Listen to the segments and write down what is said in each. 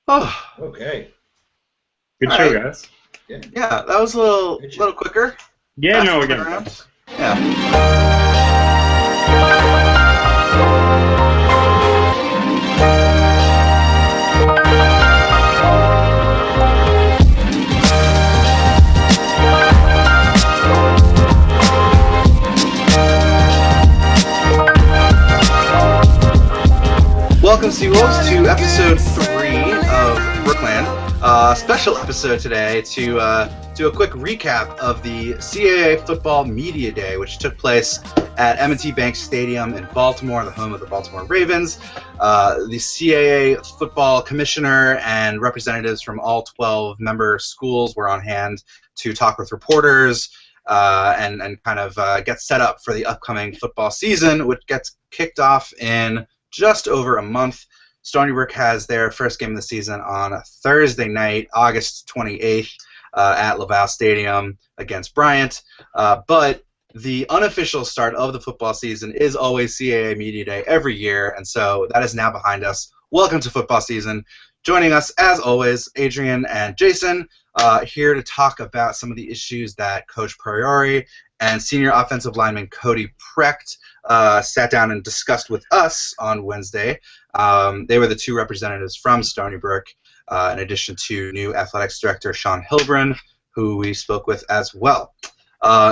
Oh, Okay. Good all show, right. guys. Yeah. Yeah, that was a little quicker. Yeah, Faster no, we're getting better. turnaround. Yeah. Welcome, Seawolves, to episode 3 of BrookLand. Special episode today to do a quick recap of the CAA Football Media Day, which took place at M&T Bank Stadium in Baltimore, the home of the Baltimore Ravens. The CAA Football Commissioner and representatives from all 12 member schools were on hand to talk with reporters and kind of get set up for the upcoming football season, which gets kicked off in just over a month. Stony Brook has their first game of the season on Thursday night, August 28th, at Laval Stadium against Bryant. But the unofficial start of the football season is always CAA Media Day every year, and so that is now behind us. Welcome to football season. Joining us, as always, Adrian and Jason, here to talk about some of the issues that Coach Priore and senior offensive lineman Cody Precht sat down and discussed with us on Wednesday. They were the two representatives from Stony Brook, in addition to new athletics director Shawn Heilbron, who we spoke with as well.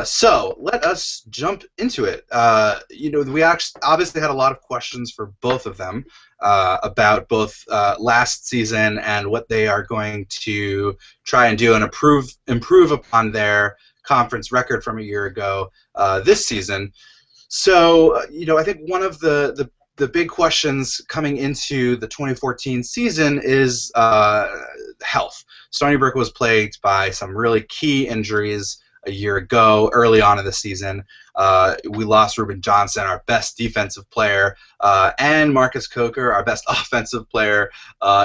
So let us jump into it. We obviously had a lot of questions for both of them about both last season and what they are going to try and do and improve upon their conference record from a year ago this season. So, I think one of the big questions coming into the 2014 season is health. Stony Brook was plagued by some really key injuries a year ago, early on in the season. We lost Reuben Johnson, our best defensive player, and Marcus Coker, our best offensive player,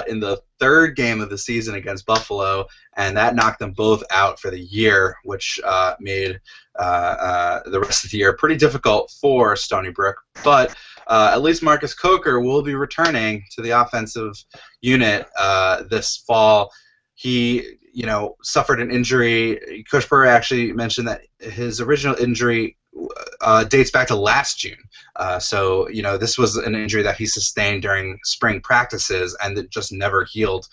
in the third game of the season against Buffalo, and that knocked them both out for the year, which made the rest of the year pretty difficult for Stony Brook. But at least Marcus Coker will be returning to the offensive unit this fall. He suffered an injury. Coach Priore actually mentioned that his original injury dates back to last June. So this was an injury that he sustained during spring practices, and it just never healed,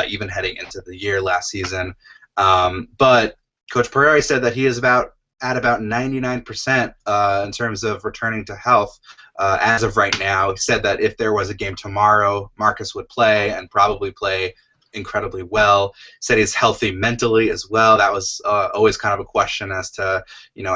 even heading into the year last season. But Coach Priore said that he is at about 99% in terms of returning to health as of right now. He said that if there was a game tomorrow, Marcus would play and probably play incredibly well. Said he's healthy mentally as well. That was always kind of a question as to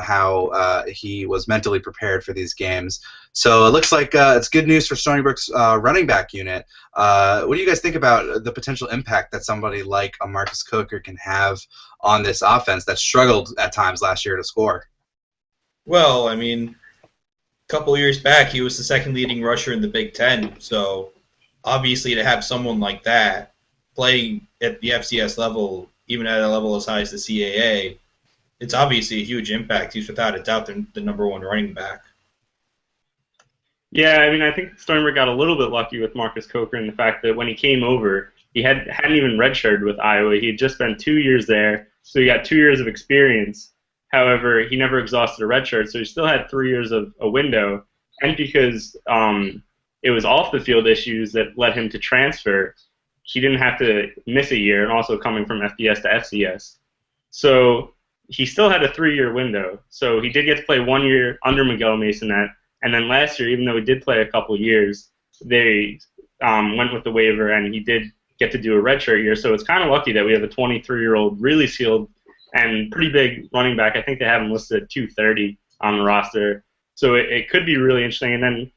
how he was mentally prepared for these games. So it looks like it's good news for Stony Brook's running back unit. What do you guys think about the potential impact that somebody like a Marcus Coker can have on this offense that struggled at times last year to score? Well, I mean, a couple years back, he was the second leading rusher in the Big Ten. So obviously to have someone like that playing at the FCS level, even at a level as high as the CAA, it's obviously a huge impact. He's without a doubt the number one running back. Yeah, I mean, I think Stony Brook got a little bit lucky with Marcus Coker in the fact that when he came over, he hadn't even redshirted with Iowa. He had just spent 2 years there, so he got 2 years of experience. However, he never exhausted a redshirt, so he still had 3 years of a window. And because it was off the field issues that led him to transfer, he didn't have to miss a year, and also coming from FBS to FCS. So he still had a 3-year window. So he did get to play 1 year under Miguel Masonette, and then last year, even though he did play a couple years, they went with the waiver, and he did get to do a redshirt year. So it's kind of lucky that we have a 23-year-old, really skilled and pretty big running back. I think they have him listed at 230 on the roster. So it could be really interesting. And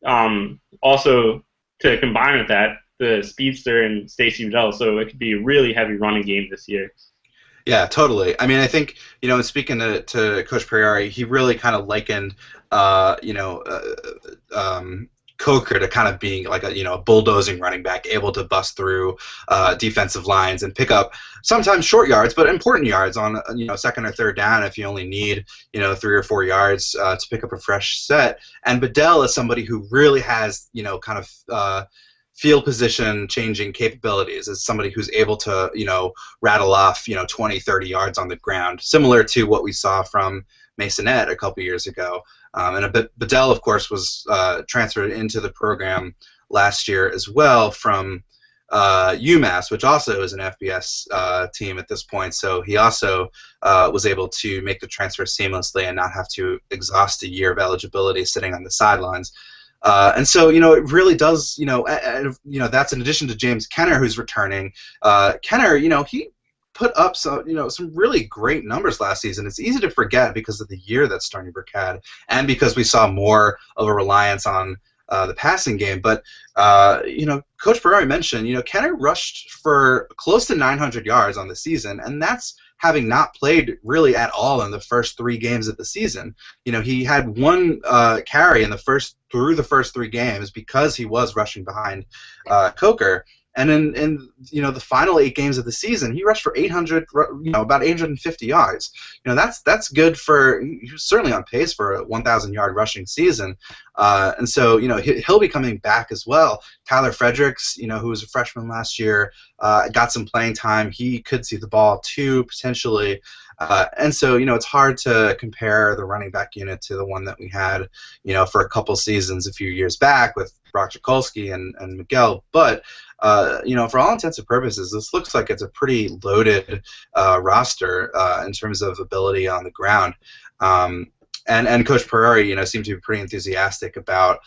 then also to combine with that, the speedster and Stacey Udell, so it could be a really heavy running game this year. Yeah, totally. I mean, I think, speaking to Coach Priore, he really kind of likened, Coker to kind of being like a bulldozing running back, able to bust through defensive lines and pick up sometimes short yards, but important yards on second or third down if you only need 3 or 4 yards to pick up a fresh set. And Bedell is somebody who really has kind of field position changing capabilities, as somebody who's able to, rattle off, 20, 30 yards on the ground, similar to what we saw from Masonette a couple years ago. And Bedell, of course, was transferred into the program last year as well from UMass, which also is an FBS team at this point. So he also was able to make the transfer seamlessly and not have to exhaust a year of eligibility sitting on the sidelines. And so, it really does, that's in addition to James Kenner, who's returning. Kenner, he put up some really great numbers last season. It's easy to forget because of the year that Stony Brook had, and because we saw more of a reliance on the passing game. But, Coach Priore mentioned, Kenner rushed for close to 900 yards on the season, and that's having not played really at all in the first 3 games of the season. He had 1 carry through the first 3 games because he was rushing behind Coker. And in the final 8 games of the season, he rushed for 800, about 850 yards. That's good for. He was certainly on pace for a 1,000-yard rushing season. And so he'll be coming back as well. Tyler Fredericks, who was a freshman last year, got some playing time. He could see the ball too potentially. And so it's hard to compare the running back unit to the one that we had for a couple seasons a few years back with Brock Jakolski and Miguel, but for all intents and purposes, this looks like it's a pretty loaded roster in terms of ability on the ground. And Coach Priore, seemed to be pretty enthusiastic about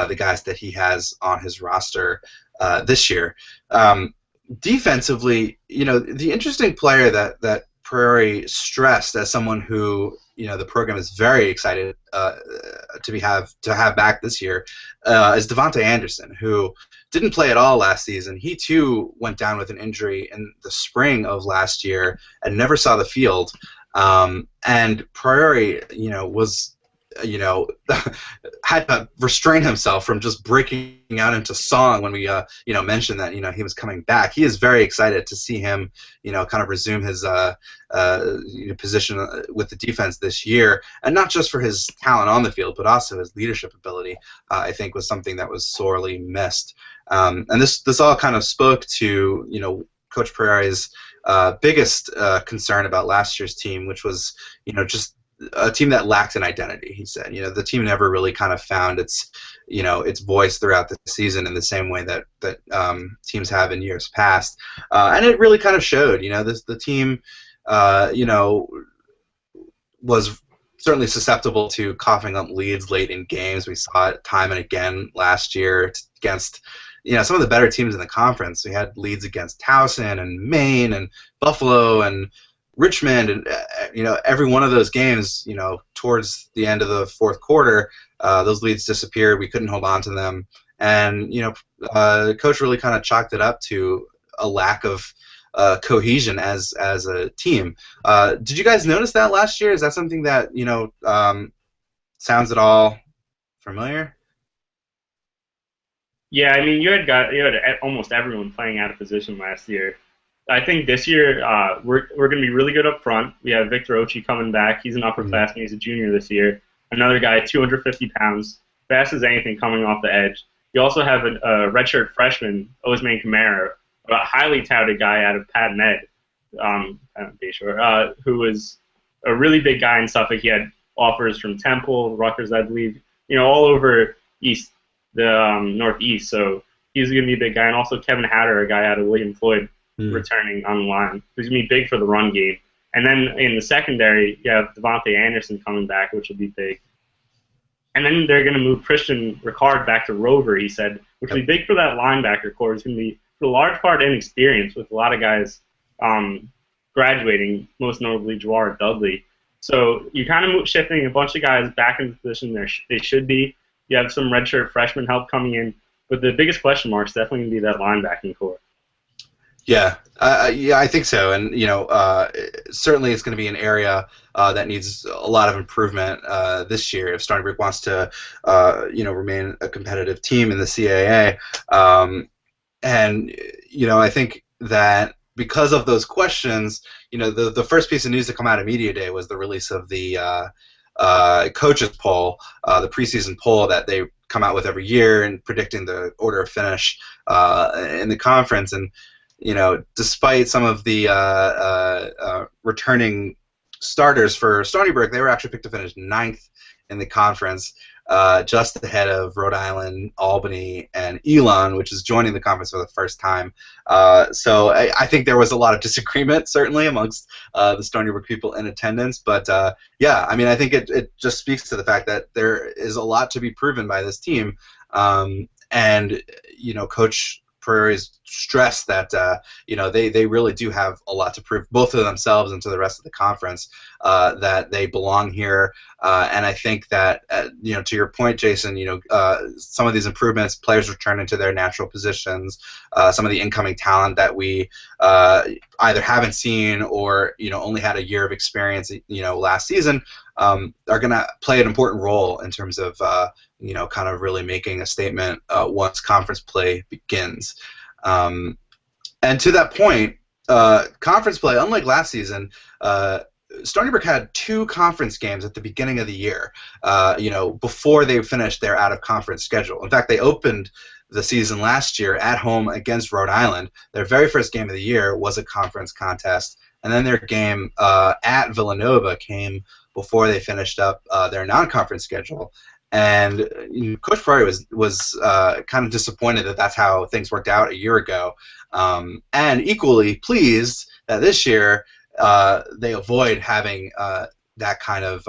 the guys that he has on his roster this year. Defensively, the interesting player that Priore stressed as someone who the program is very excited to have back this year is Devontae Anderson, who didn't play at all last season. He too went down with an injury in the spring of last year and never saw the field. And Priore, was, had to restrain himself from just breaking out into song when we, mentioned that, he was coming back. He is very excited to see him, kind of resume his position with the defense this year, and not just for his talent on the field, but also his leadership ability. I think was something that was sorely missed. And this all kind of spoke to, Coach Priore's biggest concern about last year's team, which was, just a team that lacked an identity. He said, the team never really kind of found its voice throughout the season in the same way that teams have in years past, and it really kind of showed. The team, was certainly susceptible to coughing up leads late in games. We saw it time and again last year against some of the better teams in the conference. We had leads against Towson and Maine and Buffalo and Richmond, and every one of those games, towards the end of the fourth quarter, those leads disappeared. We couldn't hold on to them, and Coach really kind of chalked it up to a lack of cohesion as a team. Did you guys notice that last year? Is that something that sounds at all familiar? Yeah, I mean, you had almost everyone playing out of position last year. I think this year we're going to be really good up front. We have Victor Ochi coming back. He's an upperclassman. He's a junior this year. Another guy, 250 pounds, fast as anything coming off the edge. You also have a redshirt freshman, Osman Kamara, a highly touted guy out of Pat Med, who was a really big guy in Suffolk. He had offers from Temple, Rutgers, I believe, all over the Northeast. So he's going to be a big guy. And also Kevin Hatter, a guy out of William Floyd, returning on the line. He's going to be big for the run game. And then in the secondary, you have Devontae Anderson coming back, which will be big. And then they're going to move Christian Ricard back to Rover, he said, which will be big for that linebacker core. It's going to be, for the large part, inexperienced, with a lot of guys graduating, most notably Jawar Dudley. So you're kind of shifting a bunch of guys back into the position they should be. You have some redshirt freshman help coming in. But the biggest question mark is definitely going to be that linebacking core. Yeah, I think so, and certainly it's going to be an area that needs a lot of improvement this year if Stony Brook wants to, remain a competitive team in the CAA. And I think that because of those questions, the first piece of news to come out of Media Day was the release of the coaches poll, the preseason poll that they come out with every year and predicting the order of finish in the conference. And despite some of the returning starters for Stony Brook, they were actually picked to finish 9th in the conference, just ahead of Rhode Island, Albany, and Elon, which is joining the conference for the first time. So I think there was a lot of disagreement, certainly, amongst the Stony Brook people in attendance. But, yeah, I mean, I think it just speaks to the fact that there is a lot to be proven by this team. And, Coach Priore's stressed that they really do have a lot to prove, both to themselves and to the rest of the conference, that they belong here. And I think that to your point, Jason, some of these improvements, players returning to their natural positions, some of the incoming talent that we either haven't seen or only had a year of experience last season, are going to play an important role in terms of kind of really making a statement once conference play begins. And to that point, conference play, unlike last season, Stony Brook had 2 conference games at the beginning of the year, before they finished their out-of-conference schedule. In fact, they opened the season last year at home against Rhode Island. Their very first game of the year was a conference contest, and then their game at Villanova came before they finished up their non-conference schedule. And Coach Priore was kind of disappointed that that's how things worked out a year ago, and equally pleased that this year they avoid having that kind of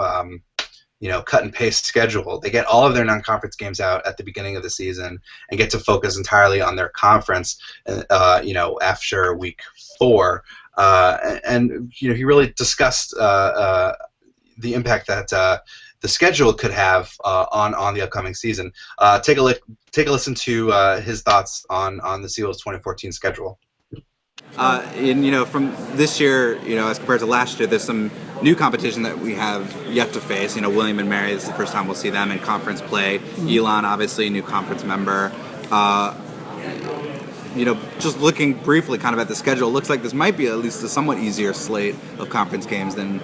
cut and paste schedule. They get all of their non-conference games out at the beginning of the season and get to focus entirely on their conference, after week 4. And he really discussed the impact that the schedule could have on the upcoming season. Take a listen to his thoughts on the Seawolves 2014 schedule. From this year, as compared to last year, there's some new competition that we have yet to face. William and Mary, this is the first time we'll see them in conference play. Elon, obviously, a new conference member. Just looking briefly kind of at the schedule, it looks like this might be at least a somewhat easier slate of conference games than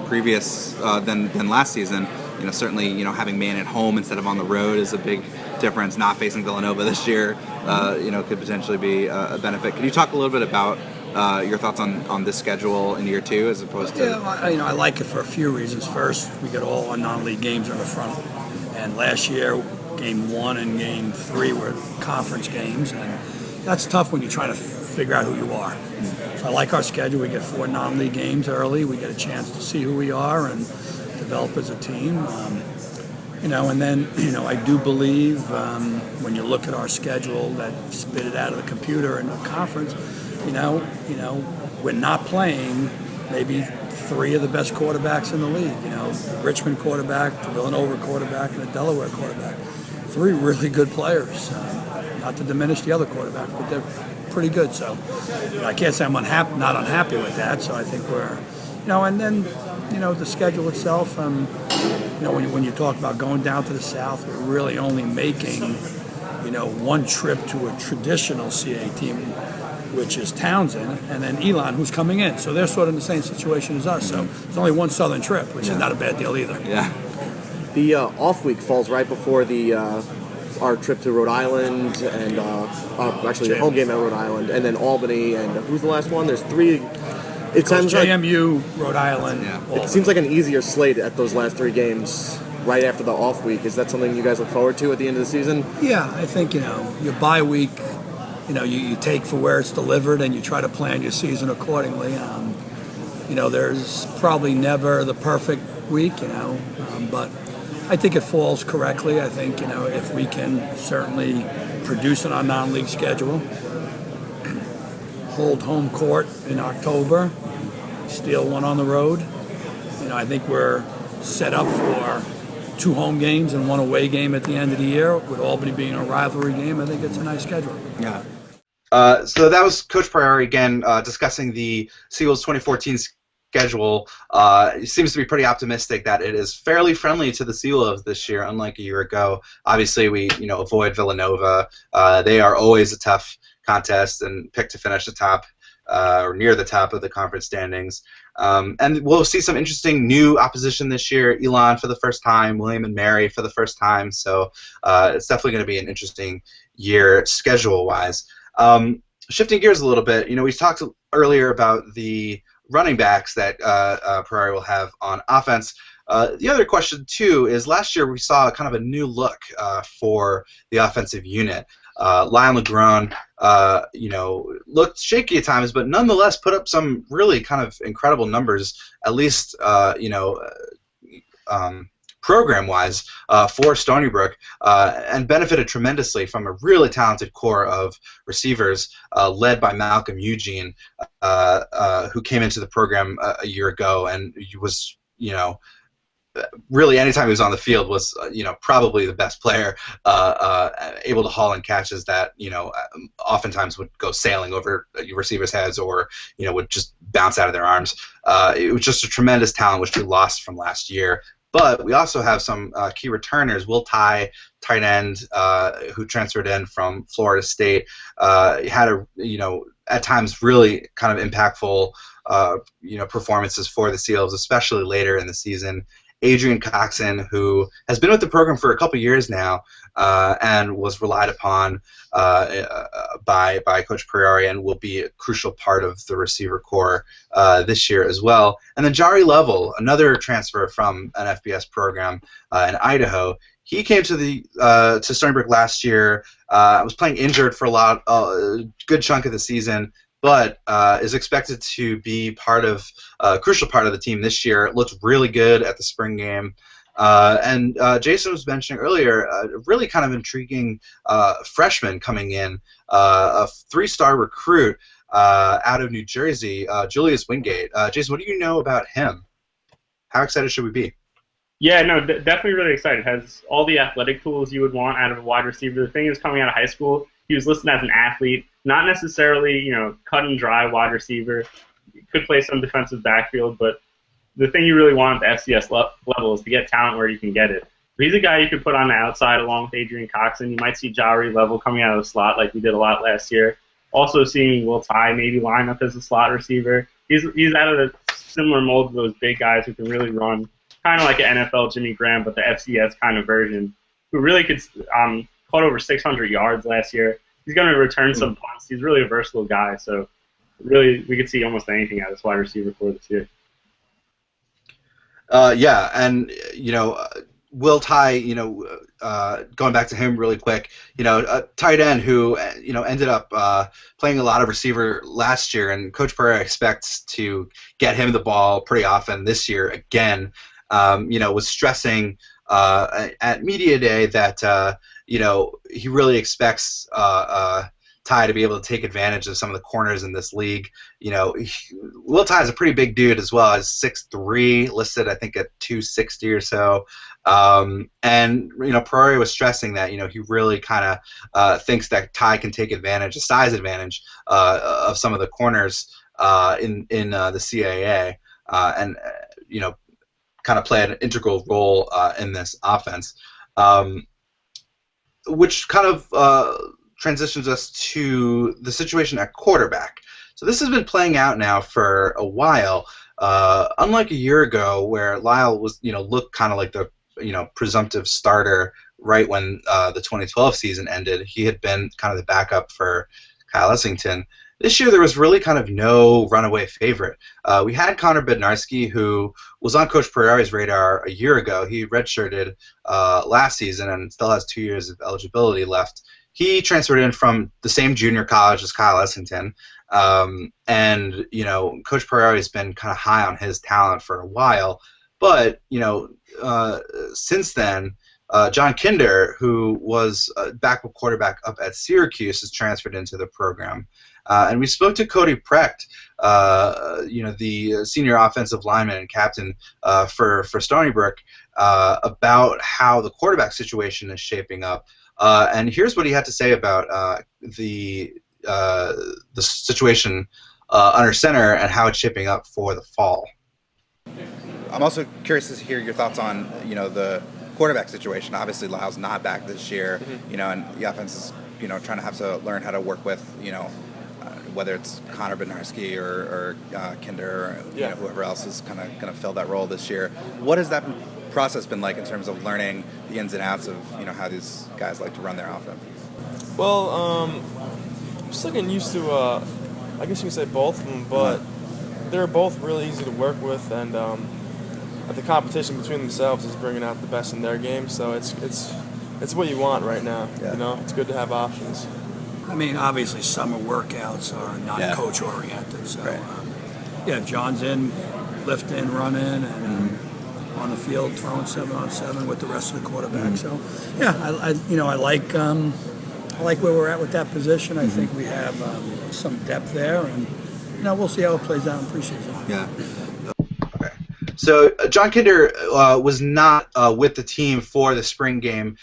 previous than last season. Certainly, having Maine at home instead of on the road is a big difference. Not facing Villanova this year, could potentially be a benefit. Can you talk a little bit about your thoughts on this schedule in year 2 as opposed to? Yeah, I like it for a few reasons. First, we get all our non-league games on the front, and last year, game 1 and game 3 were conference games, and that's tough when you're trying to figure out who you are. So I like our schedule. We get 4 non-league games early. We get a chance to see who we are and develop as a team. And then, I do believe when you look at our schedule that spit it out of the computer in the conference, we're not playing maybe 3 of the best quarterbacks in the league. The Richmond quarterback, the Villanova quarterback, and the Delaware quarterback. 3 really good players. Not to diminish the other quarterbacks, but they're pretty good. So I can't say I'm not unhappy with that. So I think we're, and then, the schedule itself, when you talk about going down to the south, we're really only making, 1 trip to a traditional CAA team, which is Townsend, and then Elon, who's coming in. So they're sort of in the same situation as us. So there's only 1 southern trip, which is not a bad deal either. Yeah. The off week falls right before our trip to Rhode Island and actually the home game at Rhode Island, and then Albany, and who's the last one? There's 3. It sounds like JMU, Rhode Island. Yeah. It seems like an easier slate at those last 3 games right after the off week. Is that something you guys look forward to at the end of the season? Yeah, I think your bye week, you take for where it's delivered and you try to plan your season accordingly. There's probably never the perfect week, but I think it falls correctly. I think, if we can certainly produce on our non-league schedule, hold home court in October, steal 1 on the road, I think we're set up for 2 home games and 1 away game at the end of the year, with Albany being a rivalry game. I think it's a nice schedule. Yeah. So that was Coach Priore again discussing the Seawolves 2014 schedule. It seems to be pretty optimistic that it is fairly friendly to the Seawolves this year, unlike a year ago. Obviously, we avoid Villanova. They are always a tough contest and picked to finish the top or near the top of the conference standings. And we'll see some interesting new opposition this year. Elon for the first time, William and Mary for the first time. So it's definitely going to be an interesting year schedule-wise. Shifting gears a little bit, we talked earlier about the running backs that Priore will have on offense. The other question, too, is last year we saw kind of a new look for the offensive unit. Lyle McGrone, looked shaky at times, but nonetheless put up some really kind of incredible numbers, at least, program-wise, for Stony Brook, and benefited tremendously from a really talented core of receivers led by Malcolm Eugene, who came into the program a year ago and was, really anytime he was on the field was, probably the best player, able to haul in catches that, oftentimes would go sailing over receivers' heads or, would just bounce out of their arms. It was just a tremendous talent, which we lost from last year. But we also have some key returners. Will Tye, tight end, who transferred in from Florida State, had at times really kind of impactful, performances for the Seals, especially later in the season. Adrian Coxon, who has been with the program for a couple years now, and was relied upon by Coach Priore and will be a crucial part of the receiver core this year as well. And then Jari Level, another transfer from an FBS program in Idaho. He came to to Stony Brook last year. Was playing injured for a good chunk of the season, but is expected to be a crucial part of the team this year. Looked really good at the spring game. And Jason was mentioning earlier, a really kind of intriguing freshman coming in, a 3-star recruit out of New Jersey, Julius Wingate. Jason, what do you know about him? How excited should we be? Yeah, no, definitely really excited. Has all the athletic tools you would want out of a wide receiver. The thing is, coming out of high school, he was listed as an athlete, not necessarily, cut and dry wide receiver. He could play some defensive backfield, but the thing you really want at the FCS level is to get talent where you can get it. But he's a guy you could put on the outside along with Adrian Coxon. You might see Jari Level coming out of the slot like we did a lot last year. Also seeing Will Tye maybe line up as a slot receiver. He's out of the similar mold of those big guys who can really run, kind of like an NFL Jimmy Graham, but the FCS kind of version, who really could caught over 600 yards last year. He's going to return some punts. He's really a versatile guy, so really we could see almost anything out of this wide receiver for this year. Yeah, and Will Tye, going back to him really quick, a tight end who ended up playing a lot of receiver last year, and Coach Priore expects to get him the ball pretty often this year again. Was stressing at Media Day that he really expects Tye to be able to take advantage of some of the corners in this league. Will Tye is a pretty big dude as well. He's 6'3", listed I think at 260 or so. And Priore was stressing that he really kind of thinks that Tye can take advantage, a size advantage, of some of the corners in the CAA, and kind of play an integral role in this offense, which kind of transitions us to the situation at quarterback. So this has been playing out now for a while. Unlike a year ago, where Lyle was, looked kind of like the, presumptive starter right when the 2012 season ended. He had been kind of the backup for Kyle Essington. This year, there was really kind of no runaway favorite. We had Connor Bednarski, who was on Coach Priore's radar a year ago. He redshirted last season and still has 2 years of eligibility left. He transferred in from the same junior college as Kyle Essington. And Coach Priore has been kind of high on his talent for a while. But, since then, John Kinder, who was a backup quarterback up at Syracuse, has transferred into the program. And we spoke to Cody Precht, the senior offensive lineman and captain for Stony Brook, about how the quarterback situation is shaping up. And here's what he had to say about the situation under center and how it's shaping up for the fall. I'm also curious to hear your thoughts on the quarterback situation. Obviously, Lyle's not back this year, and the offense is trying to have to learn how to work with whether it's Connor Bednarski or Kinder or whoever else is kind of going to fill that role this year. What has that process been like in terms of learning the ins and outs of how these guys like to run their offense? Well, I'm just getting used to, I guess you could say both of them, but they're both really easy to work with, and the competition between themselves is bringing out the best in their game. So it's what you want right now. Yeah. It's good to have options. I mean, obviously, summer workouts are not coach oriented. So, John's in, lifting, running, and on the field throwing 7-on-7 with the rest of the quarterbacks. So, I like where we're at with that position. I think we have some depth there, and we'll see how it plays out in preseason. Yeah. Okay. So John Kinder was not with the team for the spring game.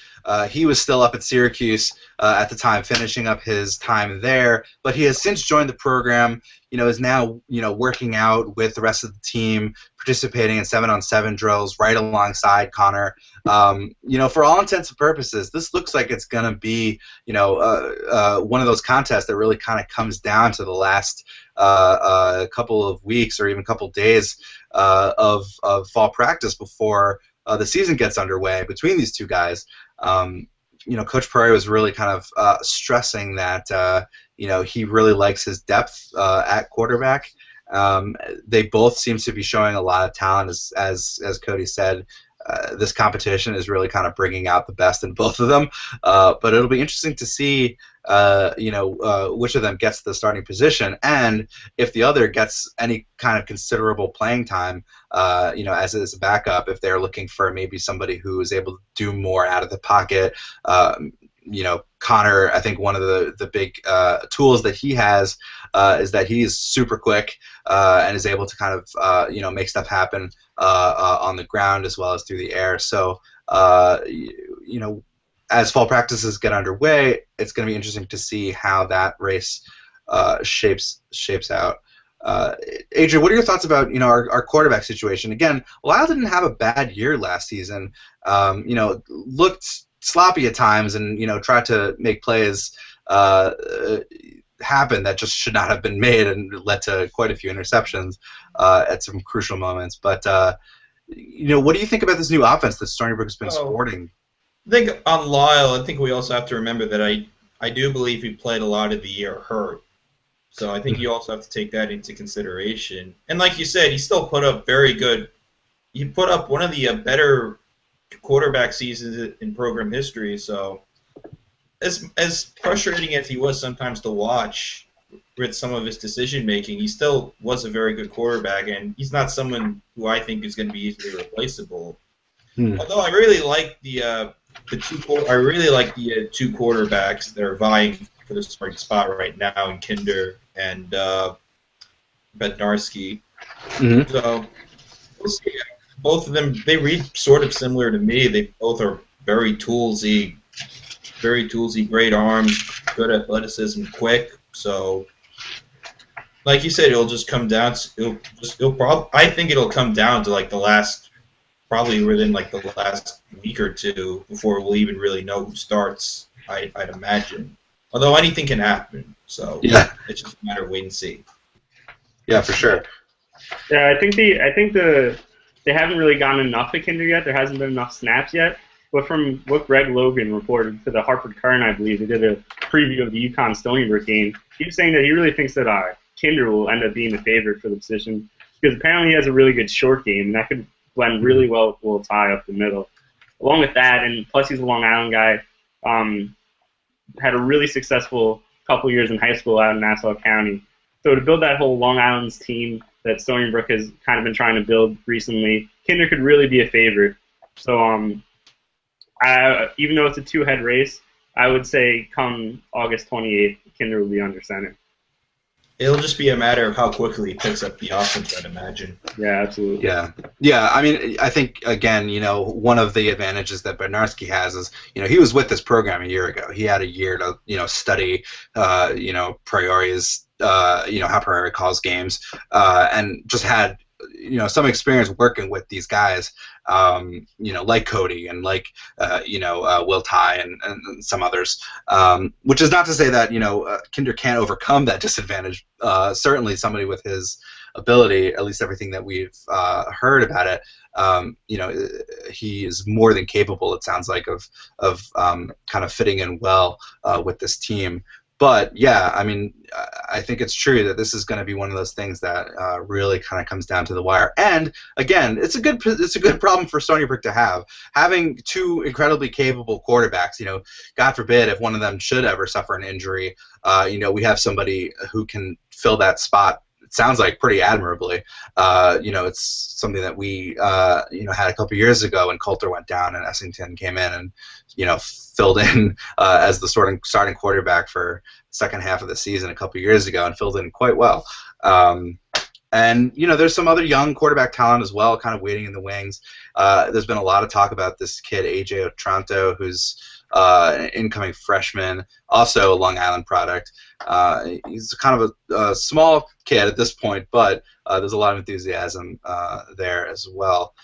He was still up at Syracuse at the time, finishing up his time there. But he has since joined the program. Is now working out with the rest of the team, participating in 7-on-7 drills right alongside Connor. For all intents and purposes, this looks like it's going to be one of those contests that really kind of comes down to the last couple of weeks or even couple days of fall practice before the season gets underway between these two guys. Coach Priore was really kind of stressing that he really likes his depth at quarterback. They both seem to be showing a lot of talent, as Cody said. This competition is really kind of bringing out the best in both of them. But it'll be interesting to see, which of them gets the starting position, and if the other gets any kind of considerable playing time, as a backup, if they're looking for maybe somebody who is able to do more out of the pocket. Connor, I think one of the big tools that he has is that he's super quick and is able to kind of make stuff happen on the ground as well as through the air. So as fall practices get underway, it's going to be interesting to see how that race shapes out. Adrian, what are your thoughts about our quarterback situation? Again, Lyle didn't have a bad year last season. Looked sloppy at times and tried to make plays happen that just should not have been made and led to quite a few interceptions at some crucial moments. But what do you think about this new offense that Stony Brook has been sporting? I think on Lyle, I think we also have to remember that I do believe he played a lot of the year hurt. So I think you also have to take that into consideration. And like you said, he still put up very good. He put up one of the better quarterback seasons in program history. So as frustrating as he was sometimes to watch with some of his decision making, he still was a very good quarterback, and he's not someone who I think is going to be easily replaceable. Although I really like the two quarterbacks that are vying for the starting spot right now in Kinder and Bednarski. So we'll see. Both of them, they read sort of similar to me. They both are very toolsy, great arms, good athleticism, quick. So, like you said, it'll just come down to I think it'll come down to probably within the last week or two before we'll even really know who starts. I'd imagine. Although anything can happen, so it's just a matter of wait and see. Yeah, for sure. Yeah, I think they haven't really gotten enough of Kinder yet. There hasn't been enough snaps yet. But from what Greg Logan reported to the Hartford Courant, I believe, they did a preview of the UConn Stony Brook game. He was saying that he really thinks that Kinder will end up being the favorite for the position because apparently he has a really good short game, and that could blend really well with Will Tye up the middle. Along with that, and plus he's a Long Island guy, had a really successful couple years in high school out in Nassau County. So to build that whole Long Island's team that Stony Brook has kind of been trying to build recently, Kinder could really be a favorite. So even though it's a two-head race, I would say come August 28th, Kinder will be under center. It'll just be a matter of how quickly he picks up the offense, I'd imagine. Yeah, absolutely. Yeah. I mean, I think again, one of the advantages that Bednarski has is, he was with this program a year ago. He had a year to, study, Priore's, how Priore calls games, and just had some experience working with these guys, like Cody and like Will Ty and some others. Which is not to say that Kinder can't overcome that disadvantage. Certainly, somebody with his ability, at least everything that we've heard about it, he is more than capable. It sounds like of kind of fitting in well with this team. But yeah, I mean, I think it's true that this is going to be one of those things that really kind of comes down to the wire. And again, it's a good problem for Stony Brook to have, having two incredibly capable quarterbacks. God forbid if one of them should ever suffer an injury, we have somebody who can fill that spot. It sounds like pretty admirably. It's something that we had a couple years ago when Coulter went down and Essington came in and filled in as the starting quarterback for the second half of the season a couple years ago and filled in quite well. And there's some other young quarterback talent as well, kind of waiting in the wings. There's been a lot of talk about this kid AJ Otranto, who's an incoming freshman, also a Long Island product. He's kind of a small kid at this point, but there's a lot of enthusiasm there as well.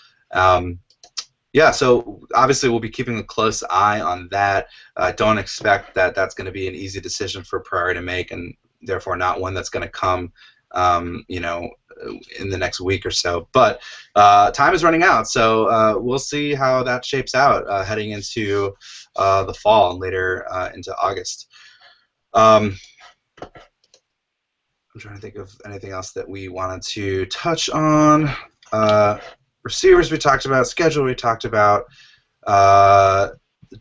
So obviously we'll be keeping a close eye on that. Don't expect that that's going to be an easy decision for Priore to make, and therefore not one that's going to come, in the next week or so. But time is running out, so we'll see how that shapes out heading into the fall and later into August. I'm trying to think of anything else that we wanted to touch on. Receivers we talked about, schedule we talked about, the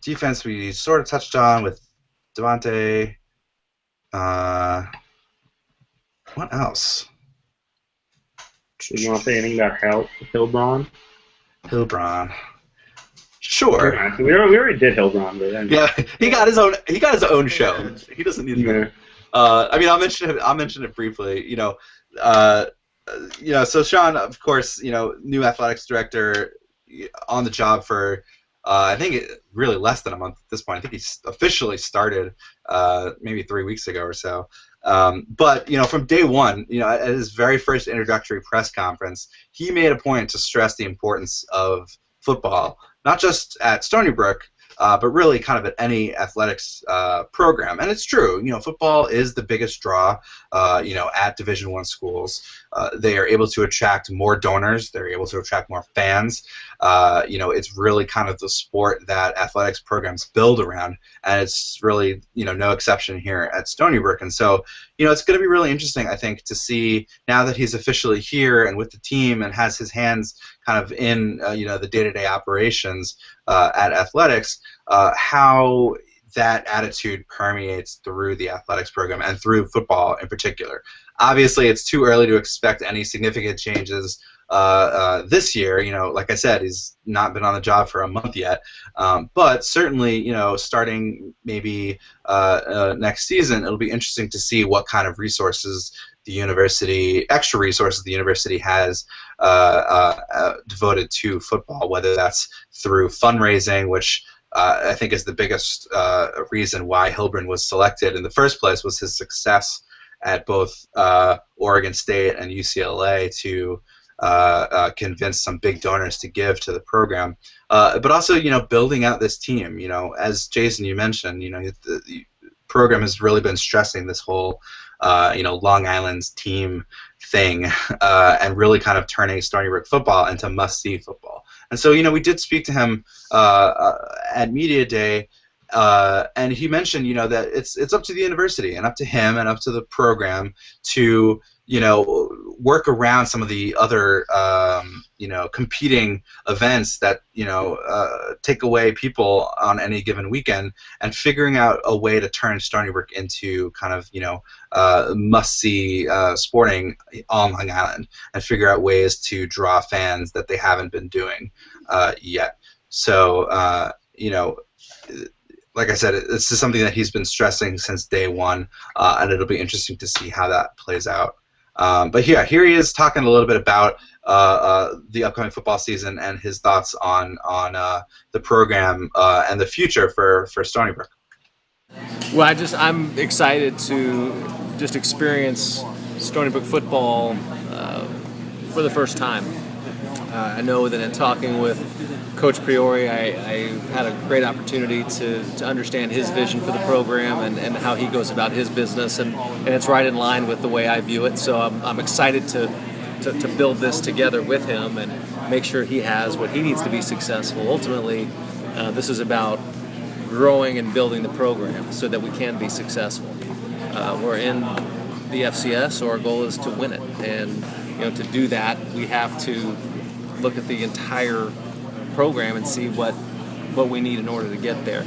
defense we sort of touched on with Devontae. What else? Do you want to say anything about Heilbron? Heilbron. Sure. Yeah, we already did Heilbron, but then he got his own show. He doesn't need to. I'll mention it briefly. So Shawn, of course, new athletics director on the job for I think really less than a month at this point. I think he's officially started maybe 3 weeks ago or so. But from day one, at his very first introductory press conference, he made a point to stress the importance of football, not just at Stony Brook, but really kind of at any athletics program. And it's true, football is the biggest draw, at Division I schools. They are able to attract more donors. They're able to attract more fans. It's really kind of the sport that athletics programs build around, and it's really, no exception here at Stony Brook. And so, it's going to be really interesting, I think, to see now that he's officially here and with the team and has his hands kind of in, the day-to-day operations at athletics, how that attitude permeates through the athletics program and through football in particular. Obviously, it's too early to expect any significant changes this year. Like I said, he's not been on the job for a month yet. But certainly, starting maybe next season, it'll be interesting to see what kind of resources extra resources the university has devoted to football, whether that's through fundraising, which I think is the biggest reason why Heilbron was selected in the first place, was his success at both Oregon State and UCLA to convince some big donors to give to the program. But also, building out this team. As Jason, you mentioned, the program has really been stressing this whole Long Island's team thing, and really kind of turning Stony Brook football into must-see football. And so, we did speak to him at Media Day, and he mentioned, that it's up to the university and up to him and up to the program to, work around some of the other, competing events that, take away people on any given weekend, and figuring out a way to turn Stony Brook into kind of, must-see sporting on Long Island, and figure out ways to draw fans that they haven't been doing yet. So, like I said, this is something that he's been stressing since day one, and it'll be interesting to see how that plays out. But yeah, here he is talking a little bit about the upcoming football season and his thoughts on the program and the future for Stony Brook. Well, I'm excited to just experience Stony Brook football for the first time. I know that in talking with Coach Priore, I had a great opportunity to understand his vision for the program and how he goes about his business, and it's right in line with the way I view it. So I'm excited to build this together with him and make sure he has what he needs to be successful. Ultimately, this is about growing and building the program so that we can be successful. We're in the FCS, so our goal is to win it, and to do that, we have to look at the entire program and see what we need in order to get there.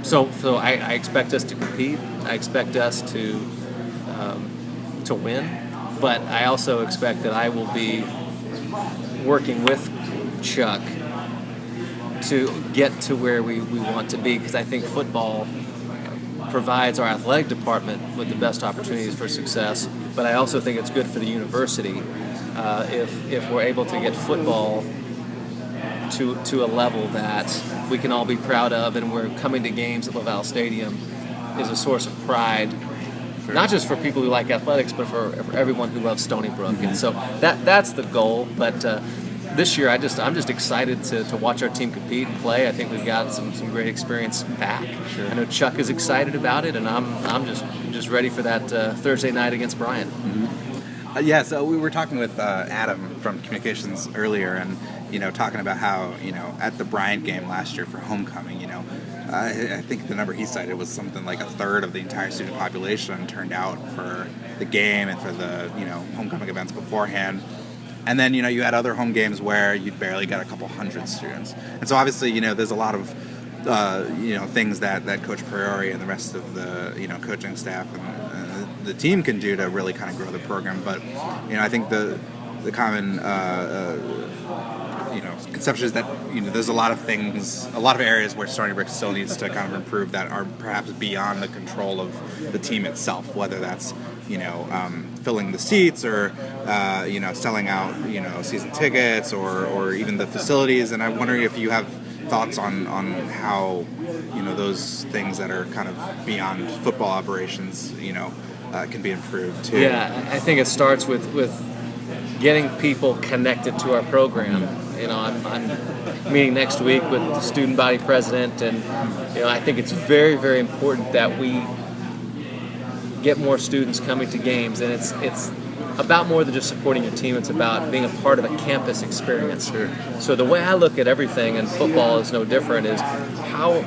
So I expect us to compete. I expect us to win, but I also expect that I will be working with Chuck to get to where we want to be, because I think football provides our athletic department with the best opportunities for success, but I also think it's good for the university if we're able to get football to a level that we can all be proud of, and we're coming to games at Laval Stadium is a source of pride, not just for people who like athletics, but for everyone who loves Stony Brook. And so that's the goal. But this year, I'm just excited to watch our team compete and play. I think we've got some great experience back. Sure. I know Chuck is excited about it, and I'm just ready for that Thursday night against Bryant. Yeah, so we were talking with Adam from Communications earlier, and talking about how at the Bryant game last year for homecoming, I think the number he cited was something like a third of the entire student population turned out for the game and for the homecoming events beforehand. And then you had other home games where you'd barely get a couple hundred students. And so obviously there's a lot of things that Coach Priore and the rest of the coaching staff and the team can do to really kind of grow the program. But I think the common conception is that there's a lot of areas where Stony Brook still needs to kind of improve that are perhaps beyond the control of the team itself, whether that's filling the seats or selling out season tickets or even the facilities. And I'm wondering if you have thoughts on how those things that are kind of beyond football operations can be improved too. Yeah, I think it starts with getting people connected to our program. I'm meeting next week with the student body president, and I think it's very, very important that we get more students coming to games, and it's about more than just supporting your team. It's about being a part of a campus experience. Sure. So the way I look at everything, and football is no different, is how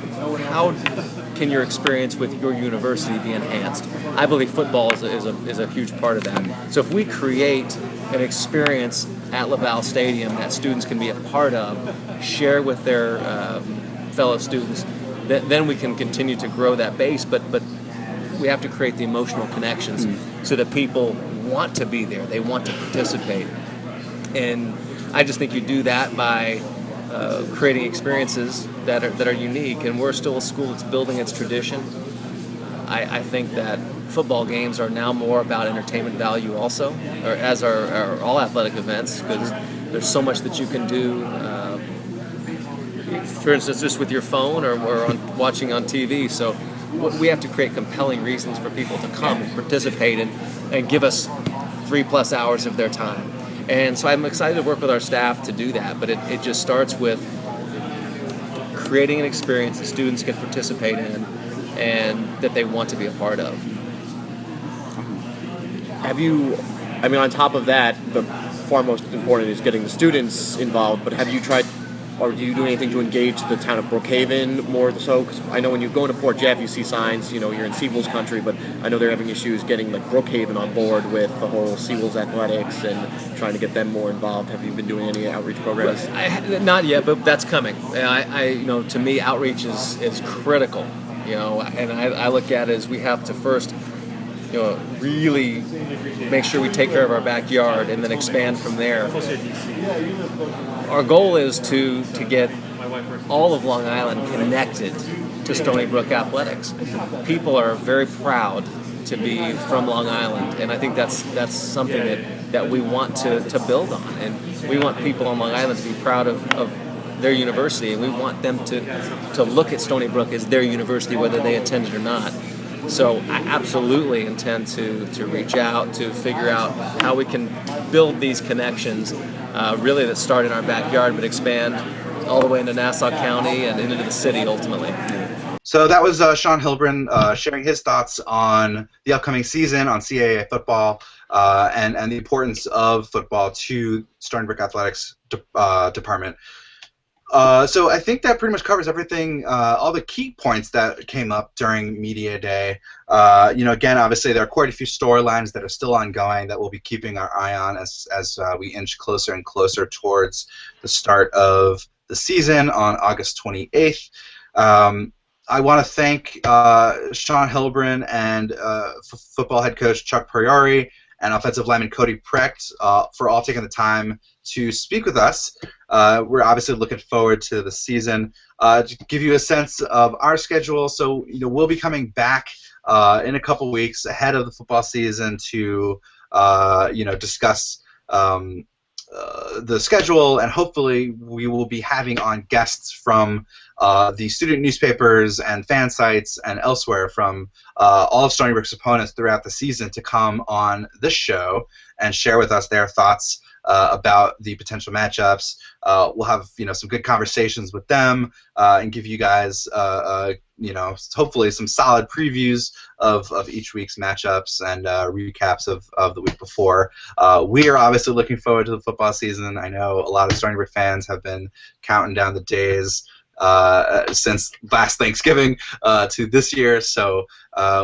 can your experience with your university be enhanced? I believe football is a huge part of that. So if we create an experience at Laval Stadium that students can be a part of, share with their fellow students, then we can continue to grow that base. But we have to create the emotional connections so that people want to be there, they want to participate. And I just think you do that by creating experiences that are unique. And we're still a school that's building its tradition. I think that football games are now more about entertainment value also, or as are all athletic events, because there's so much that you can do, for instance, just with your phone or watching on TV. So we have to create compelling reasons for people to come and participate and give us 3+ hours of their time. And so I'm excited to work with our staff to do that, but it just starts with creating an experience that students can participate in and that they want to be a part of. On top of that, the far most important is getting the students involved, but have you tried, or do you do anything to engage the town of Brookhaven more so? Because I know when you go into Port Jeff, you see signs, you're in Seawolves country, but I know they're having issues getting Brookhaven on board with the whole Seawolves athletics and trying to get them more involved. Have you been doing any outreach programs? Not yet, but that's coming. To me, outreach is critical. And I look at it as we have to first, really make sure we take care of our backyard and then expand from there. Our goal is to get all of Long Island connected to Stony Brook athletics. People are very proud to be from Long Island, and I think that's something that we want to build on. And we want people on Long Island to be proud of their university, and we want them to look at Stony Brook as their university, whether they attend it or not. So I absolutely intend to reach out to figure out how we can build these connections, really that start in our backyard but expand all the way into Nassau County and into the city ultimately. So that was Shawn Heilbron sharing his thoughts on the upcoming season, on CAA football, and the importance of football to Stony Brook Athletics department. So I think that pretty much covers everything, all the key points that came up during Media Day. Again, obviously there are quite a few storylines that are still ongoing that we'll be keeping our eye on as we inch closer and closer towards the start of the season on August 28th. I want to thank Shawn Heilbron and football head coach Chuck Priore and offensive lineman Cody Precht for all taking the time to speak with us. We're obviously looking forward to the season. To give you a sense of our schedule, so we'll be coming back in a couple weeks ahead of the football season to discuss the schedule, and hopefully we will be having on guests from the student newspapers and fan sites and elsewhere from all of Stony Brook's opponents throughout the season to come on this show and share with us their thoughts about the potential matchups. We'll have some good conversations with them and give you guys hopefully some solid previews of each week's matchups and recaps of the week before. We are obviously looking forward to the football season. I know a lot of Stony Brook fans have been counting down the days since last Thanksgiving to this year, so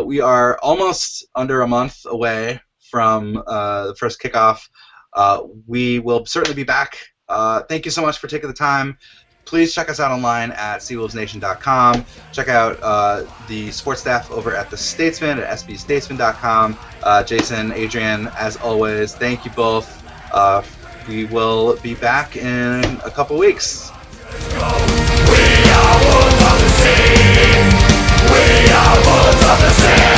we are almost under a month away from the first kickoff. We will certainly be back. Thank you so much for taking the time. Please check us out online at SeawolvesNation.com. Check out the sports staff over at The Statesman at sbstatesman.com. Jason, Adrian, as always, thank you both. We will be back in a couple weeks. We are wolves of the sea. We are wolves of the sea.